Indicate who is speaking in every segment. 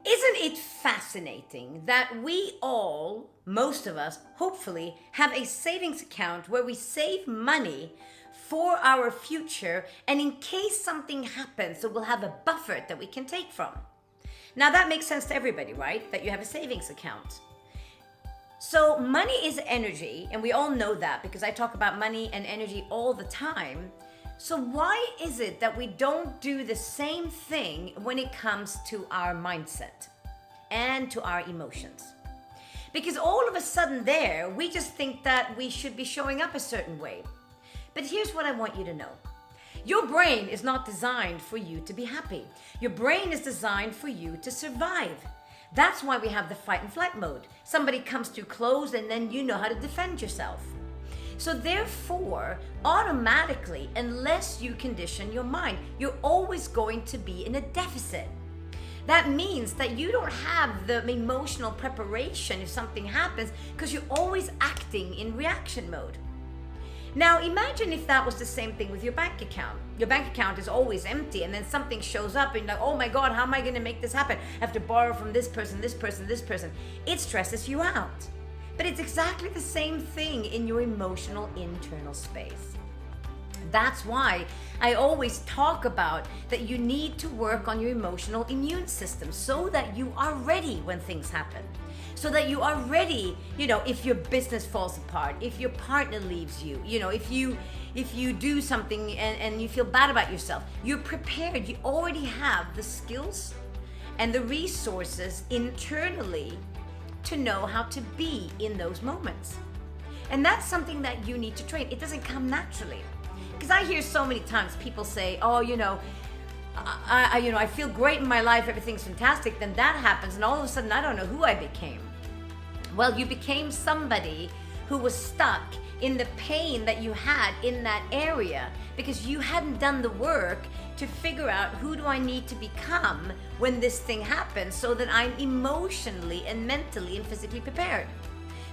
Speaker 1: Isn't it fascinating that we all, most of us, hopefully, have a savings account where we save money for our future and in case something happens, so we'll have a buffer that we can take from. Now that makes sense to everybody, right? That you have a savings account. So money is energy, and we all know that because I talk about money and energy all the time. So why is it that we don't do the same thing when it comes to our mindset and to our emotions? Because all of a sudden there, we just think that we should be showing up a certain way. But here's what I want you to know. Your brain is not designed for you to be happy. Your brain is designed for you to survive. That's why we have the fight and flight mode. Somebody comes too close and then you know how to defend yourself. So therefore, automatically, unless you condition your mind, you're always going to be in a deficit. That means that you don't have the emotional preparation if something happens because you're always acting in reaction mode. Now imagine if that was the same thing with your bank account. Your bank account is always empty and then something shows up and you're like, oh my God, how am I going to make this happen? I have to borrow from this person, this person, this person. It stresses you out. But it's exactly the same thing in your emotional internal space. That's why I always talk about that you need to work on your emotional immune system so that you are ready when things happen. So that you are ready, if your business falls apart, if your partner leaves you, if you do something and you feel bad about yourself, you're prepared. You already have the skills and the resources internally to know how to be in those moments. And that's something that you need to train. It doesn't come naturally. Because I hear so many times people say, oh, I feel great in my life, everything's fantastic, then that happens and all of a sudden I don't know who I became. Well, you became somebody who was stuck in the pain that you had in that area because you hadn't done the work to figure out who do I need to become when this thing happens so that I'm emotionally and mentally and physically prepared.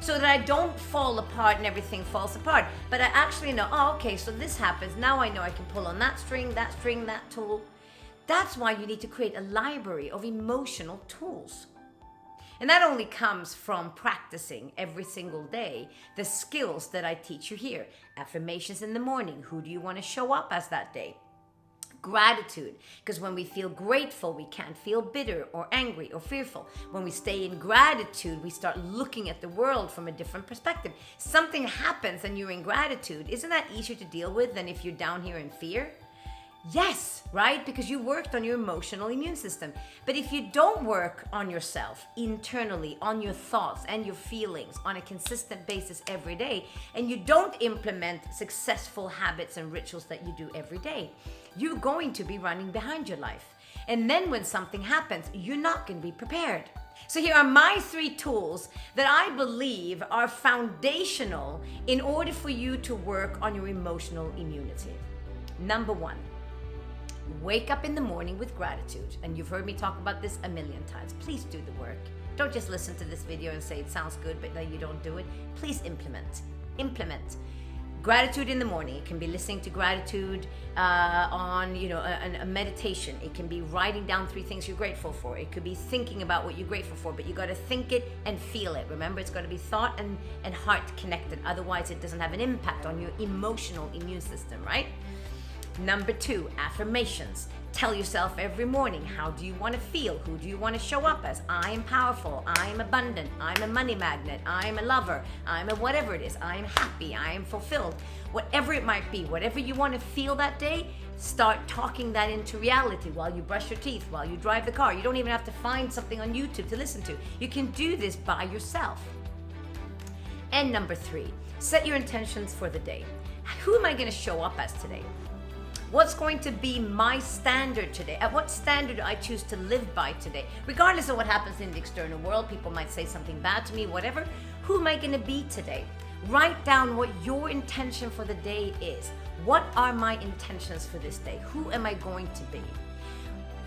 Speaker 1: So that I don't fall apart and everything falls apart. But I actually know, okay, so this happens. Now I know I can pull on that string, that tool. That's why you need to create a library of emotional tools. And that only comes from practicing every single day the skills that I teach you here. Affirmations in the morning. Who do you want to show up as that day? Gratitude, because when we feel grateful, we can't feel bitter or angry or fearful. When we stay in gratitude, we start looking at the world from a different perspective. Something happens and you're in gratitude. Isn't that easier to deal with than if you're down here in fear? Yes, right? Because you worked on your emotional immune system. But if you don't work on yourself internally, on your thoughts and your feelings on a consistent basis every day, and you don't implement successful habits and rituals that you do every day, you're going to be running behind your life. And then when something happens, you're not going to be prepared. So here are my 3 tools that I believe are foundational in order for you to work on your emotional immunity. Number 1. Wake up in the morning with gratitude. And you've heard me talk about this a million times. Please do the work. Don't just listen to this video and say it sounds good, but then you don't do it. Please implement. Implement. Gratitude in the morning. It can be listening to gratitude on, a meditation. It can be writing down 3 things you're grateful for. It could be thinking about what you're grateful for, but you got to think it and feel it. Remember, it's got to be thought and heart connected. Otherwise, it doesn't have an impact on your emotional immune system, right? Number 2, affirmations. Tell yourself every morning, how do you want to feel? Who do you want to show up as? I am powerful. I am abundant. I'm a money magnet. I am a lover. I'm a whatever it is. I am happy. I am fulfilled. Whatever it might be, whatever you want to feel that day, start talking that into reality while you brush your teeth, while you drive the car. You don't even have to find something on YouTube to listen to. You can do this by yourself. And number 3, set your intentions for the day. Who am I going to show up as today? What's going to be my standard today? At what standard do I choose to live by today? Regardless of what happens in the external world, people might say something bad to me, whatever. Who am I going to be today? Write down what your intention for the day is. What are my intentions for this day? Who am I going to be?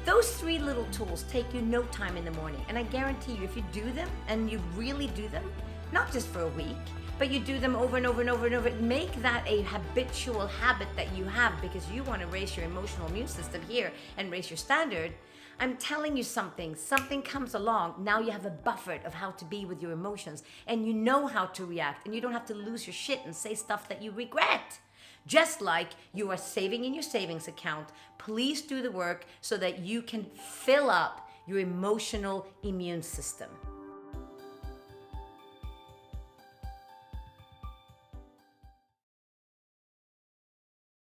Speaker 1: Those 3 little tools take you no time in the morning. And I guarantee you, if you do them and you really do them, not just for a week, but you do them over and over and over and over, make that a habitual habit that you have because you want to raise your emotional immune system here and raise your standard. I'm telling you something comes along. Now you have a buffer of how to be with your emotions, and you know how to react, and you don't have to lose your shit and say stuff that you regret. Just like you are saving in your savings account, please do the work so that you can fill up your emotional immune system.